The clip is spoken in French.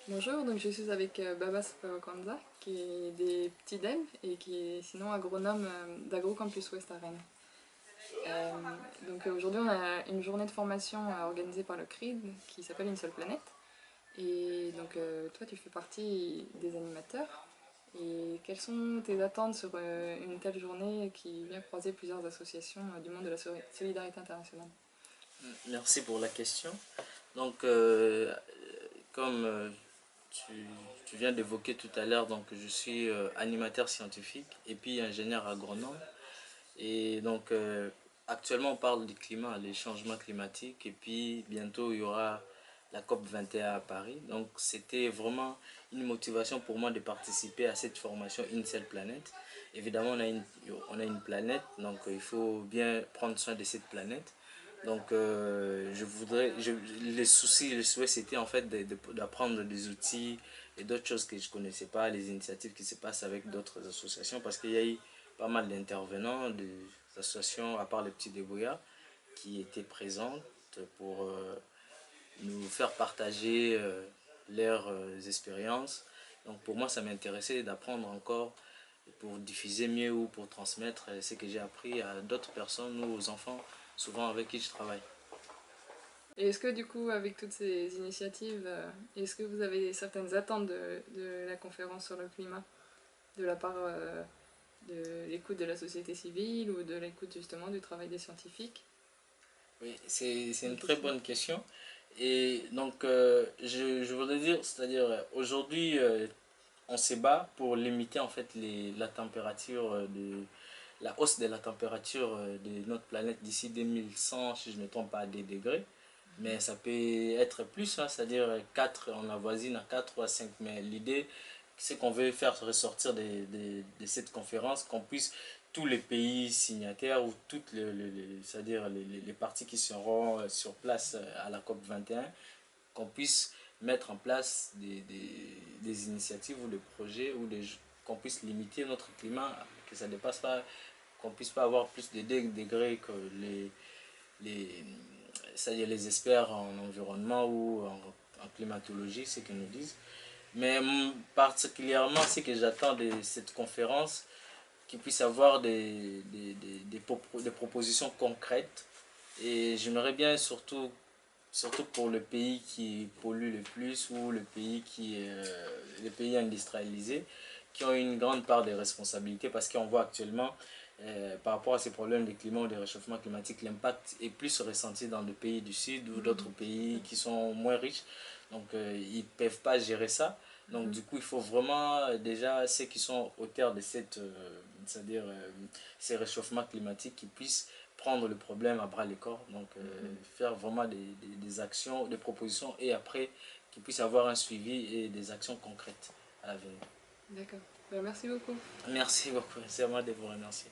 Bonjour, donc je suis avec Babas Kwanza, qui est des petits devs et qui est sinon agronome d'AgroCampus Ouest à Rennes. Aujourd'hui on a une journée de formation organisée par le CRID qui s'appelle Une seule planète. Et donc toi tu fais partie des animateurs. Et quelles sont tes attentes sur une telle journée qui vient croiser plusieurs associations du monde de la solidarité internationale? Merci pour la question. Donc, comme tu, tu viens d'évoquer tout à l'heure, donc je suis animateur scientifique et puis ingénieur agronome. Et donc, actuellement, on parle du climat, des changements climatiques. Et puis, bientôt, il y aura la COP 21 à Paris. Donc, c'était vraiment une motivation pour moi de participer à cette formation Une seule planète. Évidemment, on a une planète, donc il faut bien prendre soin de cette planète. Donc, les soucis, le souhait, c'était en fait d'apprendre des outils et d'autres choses que je ne connaissais pas, les initiatives qui se passent avec d'autres associations, parce qu'il y a eu pas mal d'intervenants, des associations, à part les petits débrouillards, qui étaient présentes pour nous faire partager leurs expériences. Donc, pour moi, ça m'intéressait d'apprendre encore pour diffuser mieux ou pour transmettre ce que j'ai appris à d'autres personnes ou aux enfants, souvent avec qui je travaille. Et est-ce que du coup, avec toutes ces initiatives, est-ce que vous avez certaines attentes de la conférence sur le climat, de la part de l'écoute de la société civile ou de l'écoute justement du travail des scientifiques? Oui, c'est Des une très questions. bonne question. Et donc, je voudrais dire, c'est-à-dire, aujourd'hui, on se bat pour limiter en fait la température la hausse de la température de notre planète d'ici 2100, si je ne me trompe pas, à des degrés. Mais ça peut être plus, hein, c'est-à-dire 4, on avoisine à 4 ou à 5. Mais l'idée, c'est qu'on veut faire ressortir de cette conférence, qu'on puisse, tous les pays signataires ou toutes c'est-à-dire les parties qui seront sur place à la COP 21, qu'on puisse mettre en place des initiatives ou des projets ou qu'on puisse limiter notre climat, que ça ne dépasse pas, qu'on puisse pas avoir plus de degrés que les, c'est-à-dire les experts en environnement ou en climatologie, ce qu'ils nous disent. Mais particulièrement, ce que j'attends de cette conférence, qu'il puisse avoir des propositions concrètes. Et j'aimerais bien surtout pour le pays qui pollue le plus ou le pays les pays industrialisés qui ont une grande part de responsabilité parce qu'on voit actuellement par rapport à ces problèmes de climat ou de réchauffement climatique, l'impact est plus ressenti dans les pays du sud ou d'autres pays qui sont moins riches. Donc ils ne peuvent pas gérer ça. Donc du coup il faut vraiment déjà ceux qui sont auteurs de c'est-à-dire ces réchauffements climatiques qui puissent prendre le problème à bras le corps, donc faire vraiment des actions, des propositions et après qu'il puisse avoir un suivi et des actions concrètes à l'avenir. D'accord. Ben, merci beaucoup. Merci beaucoup, c'est à moi de vous remercier.